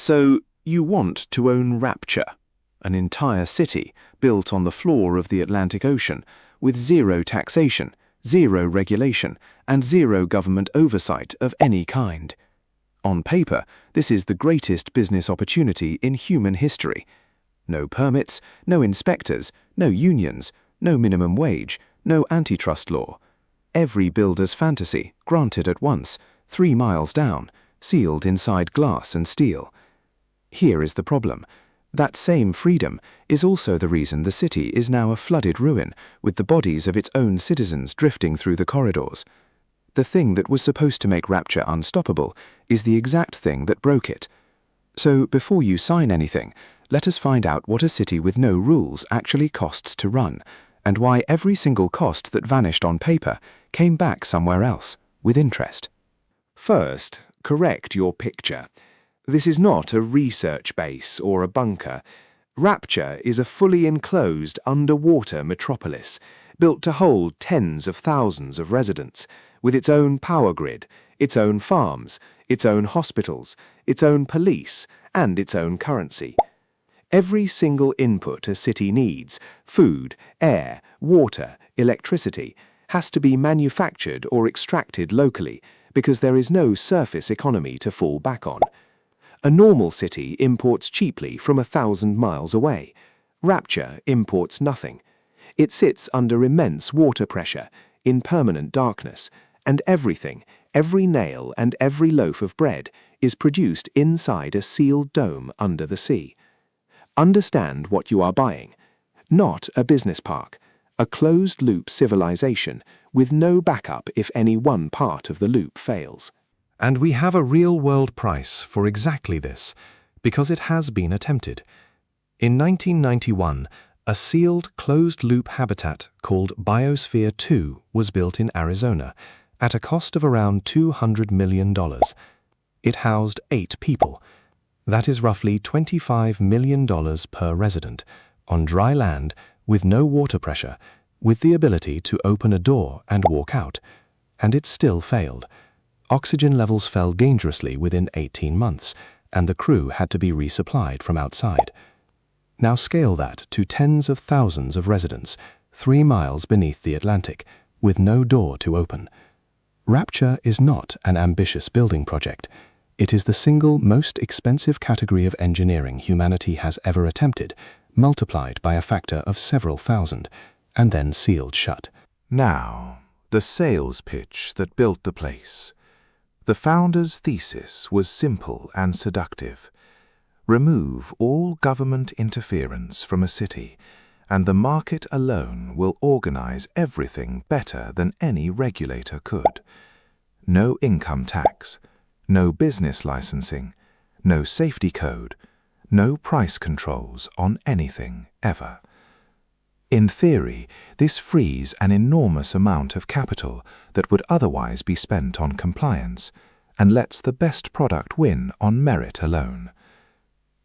So you want to own Rapture, an entire city built on the floor of the Atlantic Ocean, with zero taxation, zero regulation, and zero government oversight of any kind. On paper, this is the greatest business opportunity in human history. No permits, no inspectors, no unions, no minimum wage, no antitrust law. Every builder's fantasy granted at once, 3 miles down, sealed inside glass and steel. Here is the problem. That same freedom is also the reason the city is now a flooded ruin, with the bodies of its own citizens drifting through the corridors. The thing that was supposed to make Rapture unstoppable is the exact thing that broke it. So before you sign anything, let us find out what a city with no rules actually costs to run, and why every single cost that vanished on paper came back somewhere else, with interest. First, correct your picture. This is not a research base or a bunker. Rapture is a fully enclosed underwater metropolis, built to hold tens of thousands of residents, with its own power grid, its own farms, its own hospitals, its own police, and its own currency. Every single input a city needs, food, air, water, electricity, has to be manufactured or extracted locally, because there is no surface economy to fall back on. A normal city imports cheaply from 1,000 miles away. Rapture imports nothing. It sits under immense water pressure, in permanent darkness, and everything, every nail and every loaf of bread, is produced inside a sealed dome under the sea. Understand what you are buying. Not a business park, a closed-loop civilization with no backup if any one part of the loop fails. And we have a real-world price for exactly this, because it has been attempted. In 1991, a sealed closed-loop habitat called Biosphere 2 was built in Arizona at a cost of around $200 million. It housed 8 people. That is roughly $25 million per resident, on dry land, with no water pressure, with the ability to open a door and walk out. And it still failed. Oxygen levels fell dangerously within 18 months, and the crew had to be resupplied from outside. Now scale that to tens of thousands of residents, 3 miles beneath the Atlantic, with no door to open. Rapture is not an ambitious building project. It is the single most expensive category of engineering humanity has ever attempted, multiplied by a factor of several thousand, and then sealed shut. Now, the sales pitch that built the place. The founder's thesis was simple and seductive. Remove all government interference from a city, and the market alone will organize everything better than any regulator could. No income tax, no business licensing, no safety code, no price controls on anything ever. In theory, this frees an enormous amount of capital that would otherwise be spent on compliance, and lets the best product win on merit alone.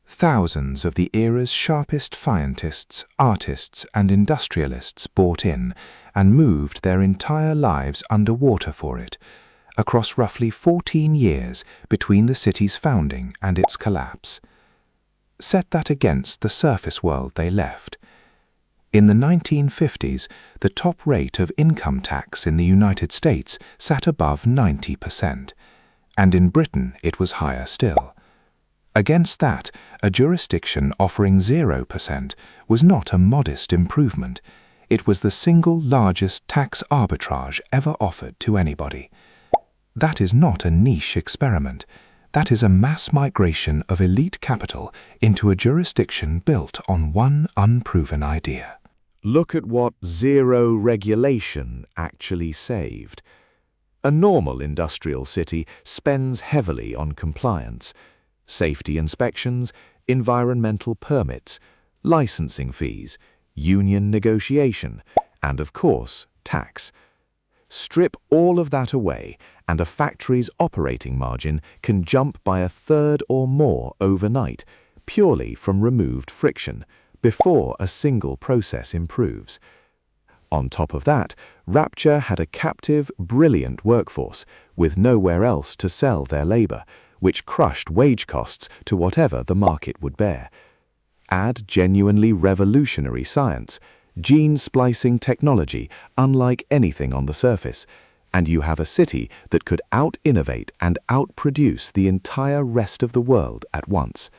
Thousands of the era's sharpest scientists, artists, and industrialists bought in and moved their entire lives underwater for it, across roughly 14 years between the city's founding and its collapse. Set that against the surface world they left. In the 1950s, the top rate of income tax in the United States sat above 90%, and in Britain it was higher still. Against that, a jurisdiction offering 0% was not a modest improvement. It was the single largest tax arbitrage ever offered to anybody. That is not a niche experiment. That is a mass migration of elite capital into a jurisdiction built on one unproven idea. Look at what zero regulation actually saved. A normal industrial city spends heavily on compliance, safety inspections, environmental permits, licensing fees, union negotiation, and of course, tax. Strip all of that away, and a factory's operating margin can jump by 1/3 or more overnight, purely from removed friction, before a single process improves. On top of that, Rapture had a captive, brilliant workforce, with nowhere else to sell their labor, which crushed wage costs to whatever the market would bear. Add genuinely revolutionary science, gene splicing technology unlike anything on the surface, and you have a city that could out-innovate and out-produce the entire rest of the world at once.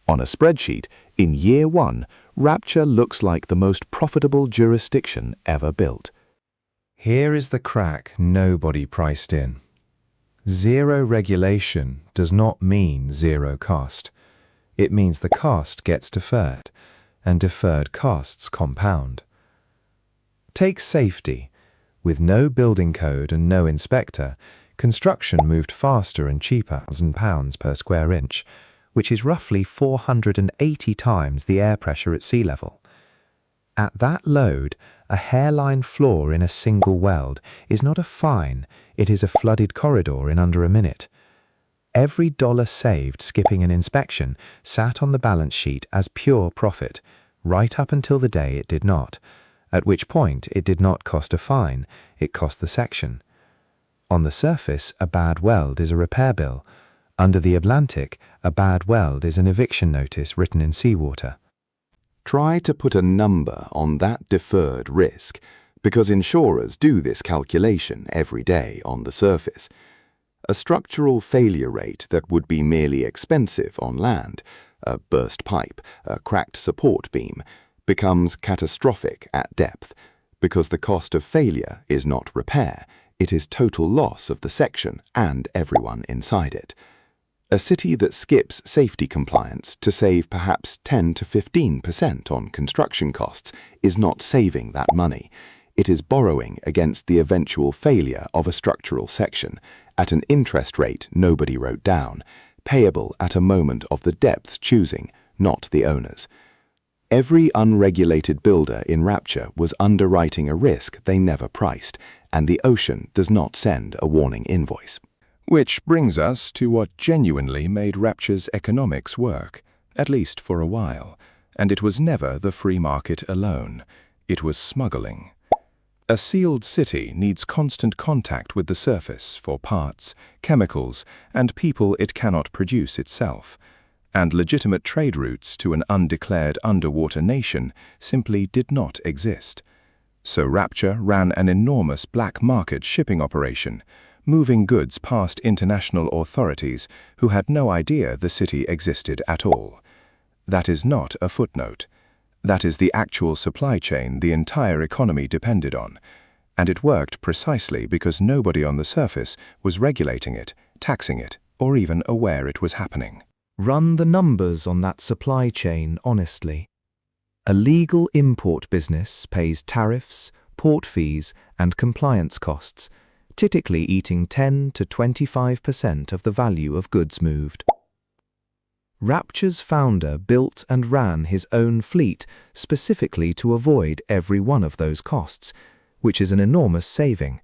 On a spreadsheet, in year 1, Rapture looks like the most profitable jurisdiction ever built. Here is the crack nobody priced in. Zero regulation does not mean zero cost. It means the cost gets deferred, and deferred costs compound. Take safety. With no building code and no inspector, construction moved faster and cheaper £1,000 per square inch, which is roughly 480 times the air pressure at sea level. At that load, a hairline flaw in a single weld is not a fine, it is a flooded corridor in under a minute. Every dollar saved skipping an inspection sat on the balance sheet as pure profit, right up until the day it did not, at which point it did not cost a fine, it cost the section. On the surface, a bad weld is a repair bill. Under the Atlantic, a bad weld is an eviction notice written in seawater. Try to put a number on that deferred risk, because insurers do this calculation every day on the surface. A structural failure rate that would be merely expensive on land, a burst pipe, a cracked support beam, becomes catastrophic at depth, because the cost of failure is not repair, it is total loss of the section and everyone inside it. A city that skips safety compliance to save perhaps 10 to 15% on construction costs is not saving that money. It is borrowing against the eventual failure of a structural section at an interest rate nobody wrote down, payable at a moment of the depth's choosing, not the owner's. Every unregulated builder in Rapture was underwriting a risk they never priced, and the ocean does not send a warning invoice. Which brings us to what genuinely made Rapture's economics work, at least for a while, and it was never the free market alone. It was smuggling. A sealed city needs constant contact with the surface for parts, chemicals, and people it cannot produce itself, and legitimate trade routes to an undeclared underwater nation simply did not exist. So Rapture ran an enormous black market shipping operation, moving goods past international authorities who had no idea the city existed at all. That is not a footnote. That is the actual supply chain the entire economy depended on, and it worked precisely because nobody on the surface was regulating it, taxing it, or even aware it was happening. Run the numbers on that supply chain honestly. A legal import business pays tariffs, port fees, and compliance costs, typically eating 10 to 25% of the value of goods moved. Rapture's founder built and ran his own fleet specifically to avoid every one of those costs, which is an enormous saving,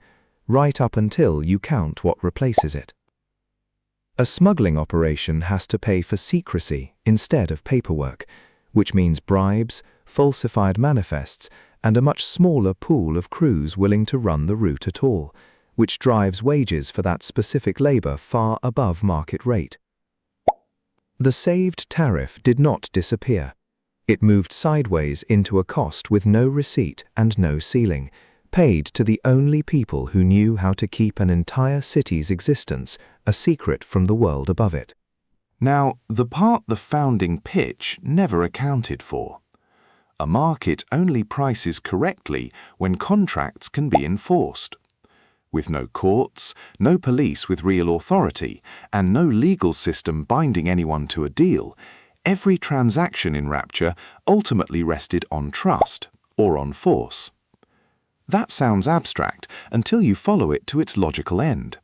right up until you count what replaces it. A smuggling operation has to pay for secrecy instead of paperwork, which means bribes, falsified manifests, and a much smaller pool of crews willing to run the route at all, which drives wages for that specific labor far above market rate. The saved tariff did not disappear. It moved sideways into a cost with no receipt and no ceiling, paid to the only people who knew how to keep an entire city's existence a secret from the world above it. Now, the part the founding pitch never accounted for. A market only prices correctly when contracts can be enforced. With no courts, no police with real authority, and no legal system binding anyone to a deal, every transaction in Rapture ultimately rested on trust or on force. That sounds abstract until you follow it to its logical end.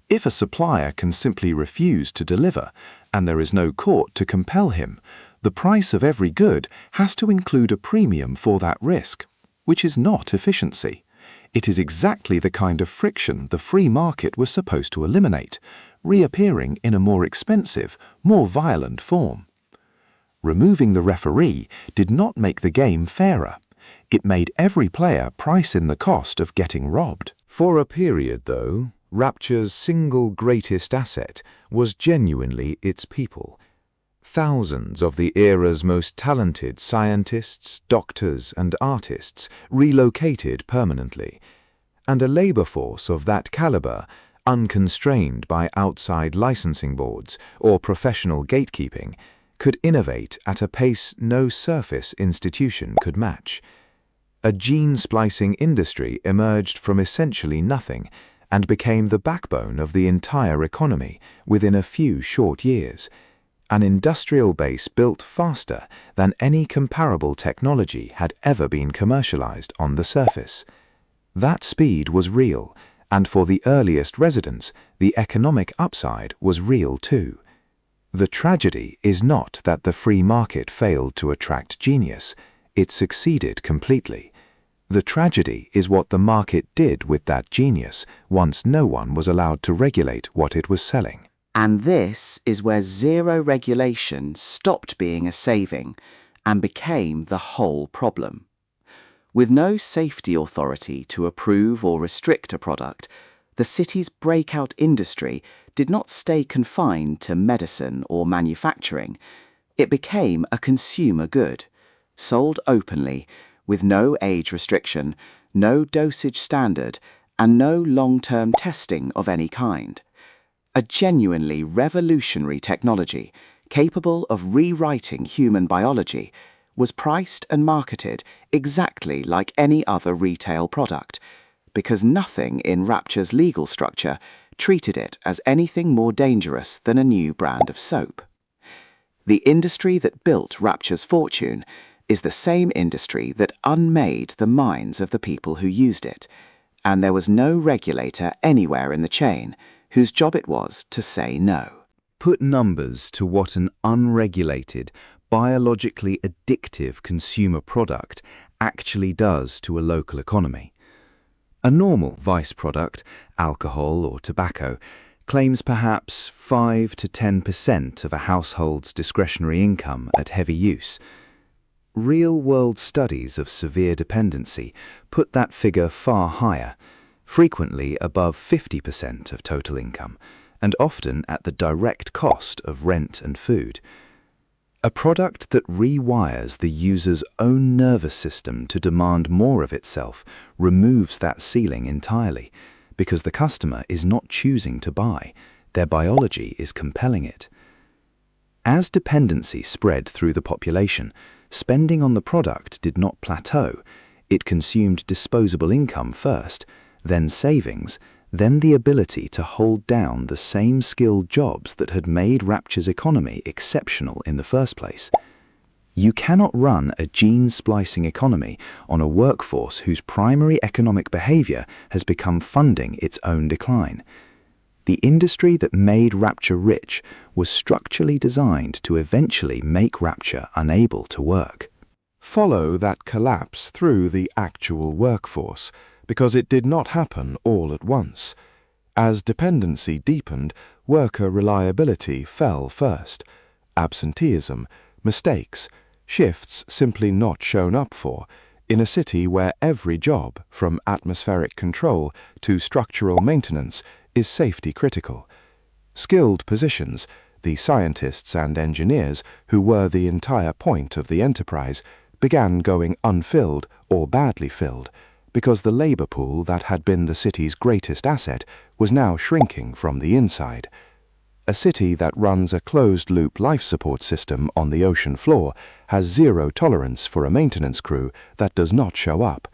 If a supplier can simply refuse to deliver, and there is no court to compel him, the price of every good has to include a premium for that risk, which is not efficiency. It is exactly the kind of friction the free market was supposed to eliminate, reappearing in a more expensive, more violent form. Removing the referee did not make the game fairer. It made every player price in the cost of getting robbed. For a period, though, Rapture's single greatest asset was genuinely its people. Thousands of the era's most talented scientists, doctors, and artists relocated permanently, and a labor force of that caliber, unconstrained by outside licensing boards or professional gatekeeping, could innovate at a pace no surface institution could match. A gene-splicing industry emerged from essentially nothing and became the backbone of the entire economy within a few short years. An industrial base built faster than any comparable technology had ever been commercialized on the surface. That speed was real, and for the earliest residents, the economic upside was real too. The tragedy is not that the free market failed to attract genius. It succeeded completely. The tragedy is what the market did with that genius once no one was allowed to regulate what it was selling. And this is where zero regulation stopped being a saving and became the whole problem. With no safety authority to approve or restrict a product, the city's breakout industry did not stay confined to medicine or manufacturing. It became a consumer good, sold openly, with no age restriction, no dosage standard, and no long-term testing of any kind. A genuinely revolutionary technology, capable of rewriting human biology, was priced and marketed exactly like any other retail product, because nothing in Rapture's legal structure treated it as anything more dangerous than a new brand of soap. The industry that built Rapture's fortune is the same industry that unmade the minds of the people who used it, and there was no regulator anywhere in the chain whose job it was to say no. Put numbers to what an unregulated, biologically addictive consumer product actually does to a local economy. A normal vice product, alcohol or tobacco, claims perhaps 5 to 10% of a household's discretionary income at heavy use. Real-world studies of severe dependency put that figure far higher, frequently above 50% of total income, and often at the direct cost of rent and food. A product that rewires the user's own nervous system to demand more of itself removes that ceiling entirely, because the customer is not choosing to buy, their biology is compelling it. As dependency spread through the population, spending on the product did not plateau. It consumed disposable income first, then savings, then the ability to hold down the same skilled jobs that had made Rapture's economy exceptional in the first place. You cannot run a gene-splicing economy on a workforce whose primary economic behavior has become funding its own decline. The industry that made Rapture rich was structurally designed to eventually make Rapture unable to work. Follow that collapse through the actual workforce, because it did not happen all at once. As dependency deepened, worker reliability fell first. Absenteeism, mistakes, shifts simply not shown up for, in a city where every job, from atmospheric control to structural maintenance, is safety critical. Skilled positions, the scientists and engineers who were the entire point of the enterprise, began going unfilled or badly filled, because the labor pool that had been the city's greatest asset was now shrinking from the inside. A city that runs a closed-loop life support system on the ocean floor has zero tolerance for a maintenance crew that does not show up.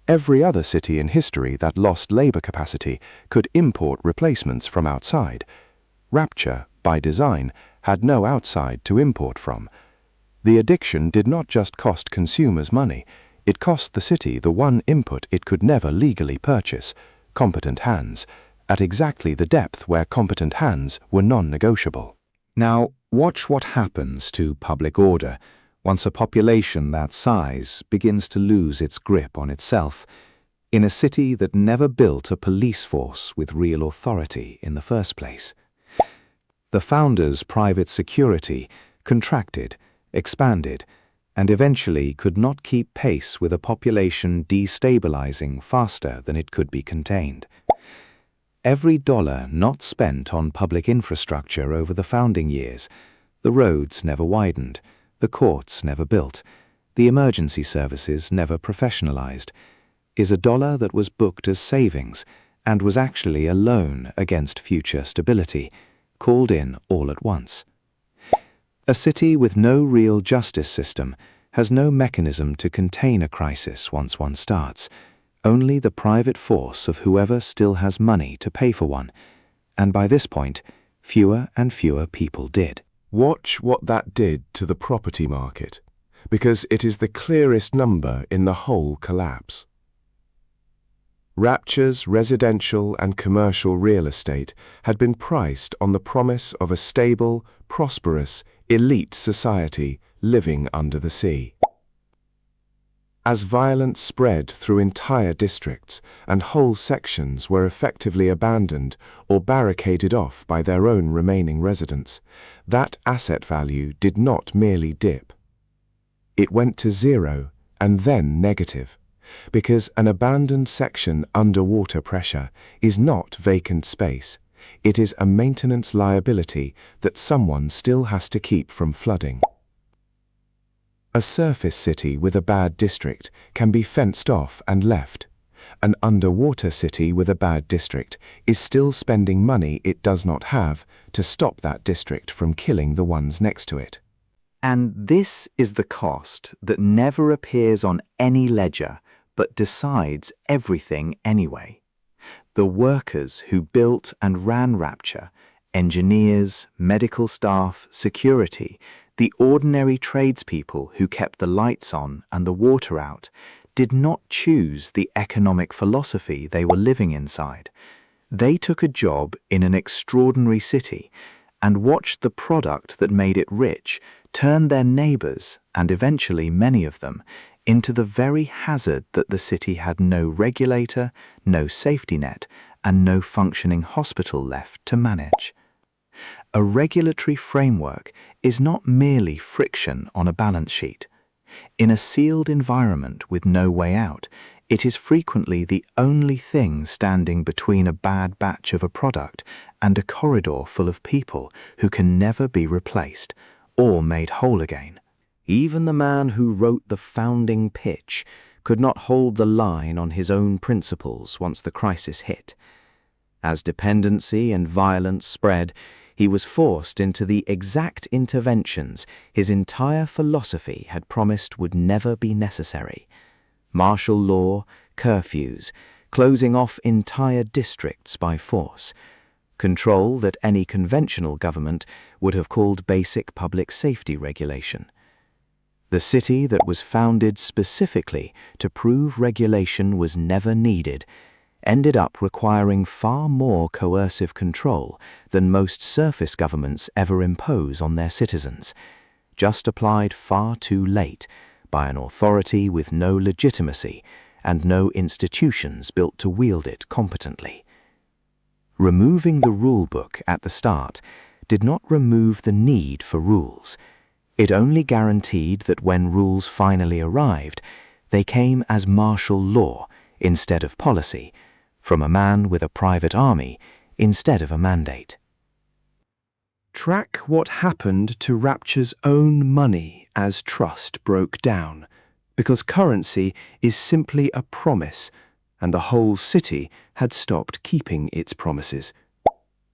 Every other city in history that lost labor capacity could import replacements from outside. Rapture, by design, had no outside to import from. The addiction did not just cost consumers money, it cost the city the one input it could never legally purchase, competent hands, at exactly the depth where competent hands were non-negotiable. Now, watch what happens to public order once a population that size begins to lose its grip on itself, in a city that never built a police force with real authority in the first place. The founders' private security contracted, expanded, and eventually could not keep pace with a population destabilizing faster than it could be contained. Every dollar not spent on public infrastructure over the founding years, the roads never widened, the courts never built, the emergency services never professionalized, is a dollar that was booked as savings and was actually a loan against future stability, called in all at once. A city with no real justice system has no mechanism to contain a crisis once one starts, only the private force of whoever still has money to pay for one, and by this point, fewer and fewer people did. Watch what that did to the property market, because it is the clearest number in the whole collapse. Rapture's residential and commercial real estate had been priced on the promise of a stable, prosperous, elite society living under the sea. As violence spread through entire districts and whole sections were effectively abandoned or barricaded off by their own remaining residents, that asset value did not merely dip. It went to zero and then negative, because an abandoned section under water pressure is not vacant space. It is a maintenance liability that someone still has to keep from flooding. A surface city with a bad district can be fenced off and left. An underwater city with a bad district is still spending money it does not have to stop that district from killing the ones next to it. And this is the cost that never appears on any ledger but decides everything anyway. The workers who built and ran Rapture, engineers, medical staff, security, the ordinary tradespeople who kept the lights on and the water out, did not choose the economic philosophy they were living inside. They took a job in an extraordinary city and watched the product that made it rich turn their neighbors, and eventually many of them, into the very hazard that the city had no regulator, no safety net, and no functioning hospital left to manage. A regulatory framework is not merely friction on a balance sheet. In a sealed environment with no way out, it is frequently the only thing standing between a bad batch of a product and a corridor full of people who can never be replaced or made whole again. Even the man who wrote the founding pitch could not hold the line on his own principles once the crisis hit. As dependency and violence spread, he was forced into the exact interventions his entire philosophy had promised would never be necessary. Martial law, curfews, closing off entire districts by force, control that any conventional government would have called basic public safety regulation. The city that was founded specifically to prove regulation was never needed ended up requiring far more coercive control than most surface governments ever impose on their citizens, just applied far too late by an authority with no legitimacy and no institutions built to wield it competently. Removing the rule book at the start did not remove the need for rules. It only guaranteed that when rules finally arrived, they came as martial law instead of policy, from a man with a private army instead of a mandate. Track what happened to Rapture's own money as trust broke down, because currency is simply a promise, and the whole city had stopped keeping its promises.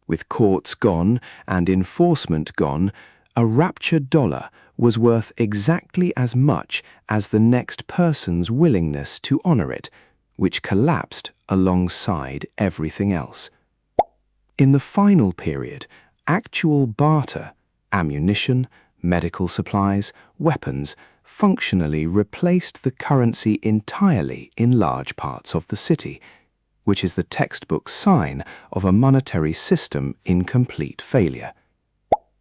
With courts gone and enforcement gone, a Rapture dollar was worth exactly as much as the next person's willingness to honor it, which collapsed alongside everything else. In the final period, actual barter, ammunition, medical supplies, weapons, functionally replaced the currency entirely in large parts of the city, which is the textbook sign of a monetary system in complete failure.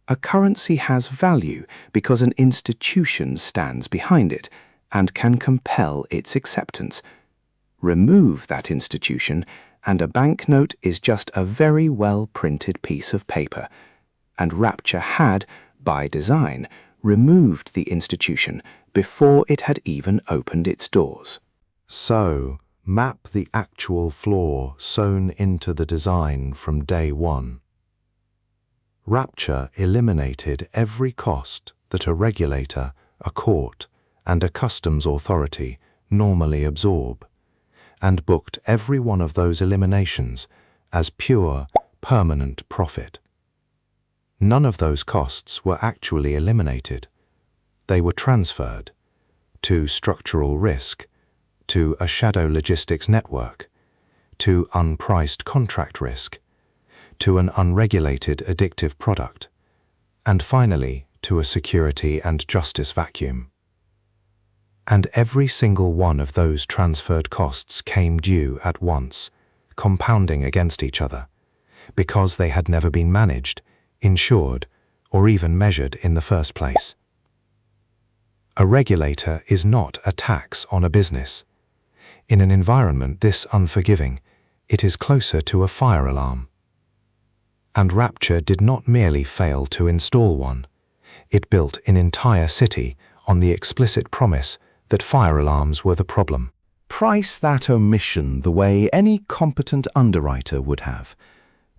A currency has value because an institution stands behind it and can compel its acceptance. Remove that institution, and a banknote is just a very well-printed piece of paper, and Rapture had, by design, removed the institution before it had even opened its doors. So, map the actual flaw sewn into the design from day one. Rapture eliminated every cost that a regulator, a court, and a customs authority normally absorb, and booked every one of those eliminations as pure, permanent profit. None of those costs were actually eliminated. They were transferred to structural risk, to a shadow logistics network, to unpriced contract risk, to an unregulated addictive product, and finally to a security and justice vacuum. And every single one of those transferred costs came due at once, compounding against each other, because they had never been managed, insured, or even measured in the first place. A regulator is not a tax on a business. In an environment this unforgiving, it is closer to a fire alarm. And Rapture did not merely fail to install one. It built an entire city on the explicit promise that fire alarms were the problem. Price that omission the way any competent underwriter would have.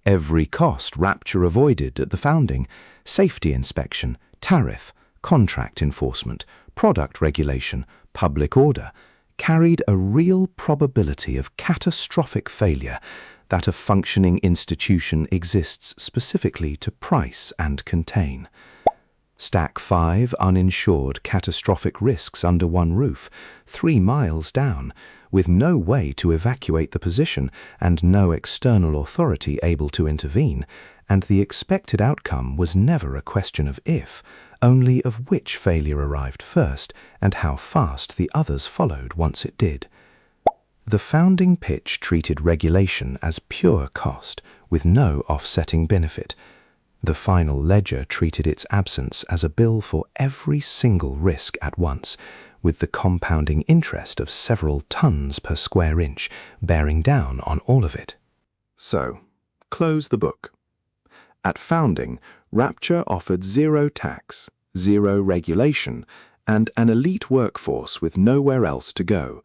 Every cost Rapture avoided at the founding, safety inspection, tariff, contract enforcement, product regulation, public order, carried a real probability of catastrophic failure that a functioning institution exists specifically to price and contain. Stack 5 uninsured catastrophic risks under one roof, 3 miles down, with no way to evacuate the position and no external authority able to intervene, and the expected outcome was never a question of if, only of which failure arrived first and how fast the others followed once it did. The founding pitch treated regulation as pure cost, with no offsetting benefit. The final ledger treated its absence as a bill for every single risk at once, with the compounding interest of several tons per square inch bearing down on all of it. So, close the book. At founding, Rapture offered zero tax, zero regulation, and an elite workforce with nowhere else to go.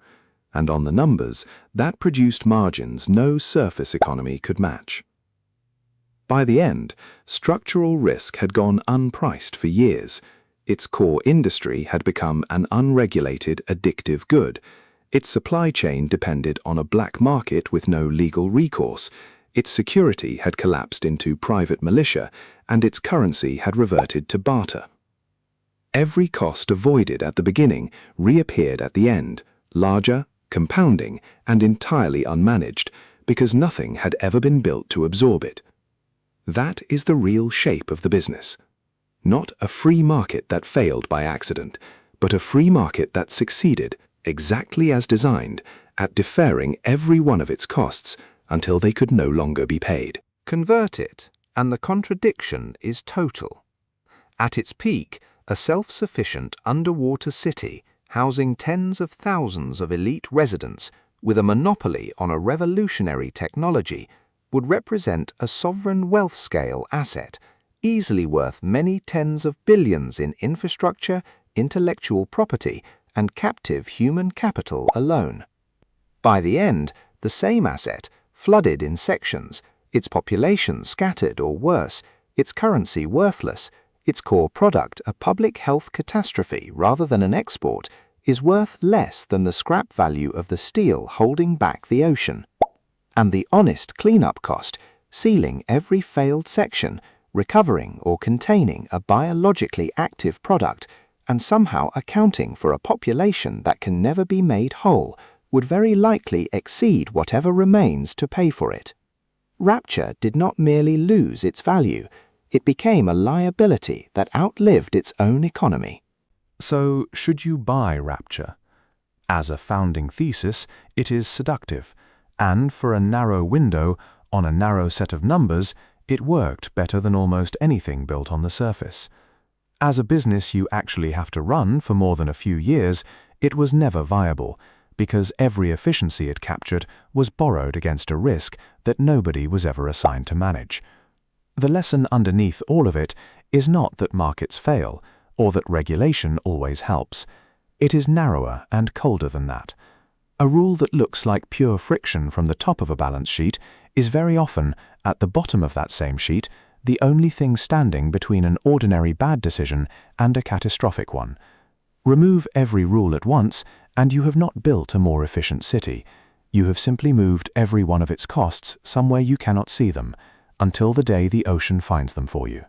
And on the numbers, that produced margins no surface economy could match. By the end, structural risk had gone unpriced for years. Its core industry had become an unregulated, addictive good. Its supply chain depended on a black market with no legal recourse. Its security had collapsed into private militia, and its currency had reverted to barter. Every cost avoided at the beginning reappeared at the end, larger, compounding, and entirely unmanaged, because nothing had ever been built to absorb it. That is the real shape of the business. Not a free market that failed by accident, but a free market that succeeded, exactly as designed, at deferring every one of its costs until they could no longer be paid. Convert it, and the contradiction is total. At its peak, a self-sufficient underwater city housing tens of thousands of elite residents with a monopoly on a revolutionary technology would represent a sovereign wealth scale asset, easily worth many tens of billions in infrastructure, intellectual property, and captive human capital alone. By the end, the same asset, flooded in sections, its population scattered or worse, its currency worthless, its core product a public health catastrophe rather than an export, is worth less than the scrap value of the steel holding back the ocean. And the honest cleanup cost, sealing every failed section, recovering or containing a biologically active product, and somehow accounting for a population that can never be made whole, would very likely exceed whatever remains to pay for it. Rapture did not merely lose its value, it became a liability that outlived its own economy. So, should you buy Rapture? As a founding thesis, it is seductive, and for a narrow window, on a narrow set of numbers, it worked better than almost anything built on the surface. As a business you actually have to run for more than a few years, it was never viable, because every efficiency it captured was borrowed against a risk that nobody was ever assigned to manage. The lesson underneath all of it is not that markets fail, or that regulation always helps. It is narrower and colder than that. A rule that looks like pure friction from the top of a balance sheet is very often, at the bottom of that same sheet, the only thing standing between an ordinary bad decision and a catastrophic one. Remove every rule at once, and you have not built a more efficient city. You have simply moved every one of its costs somewhere you cannot see them, until the day the ocean finds them for you.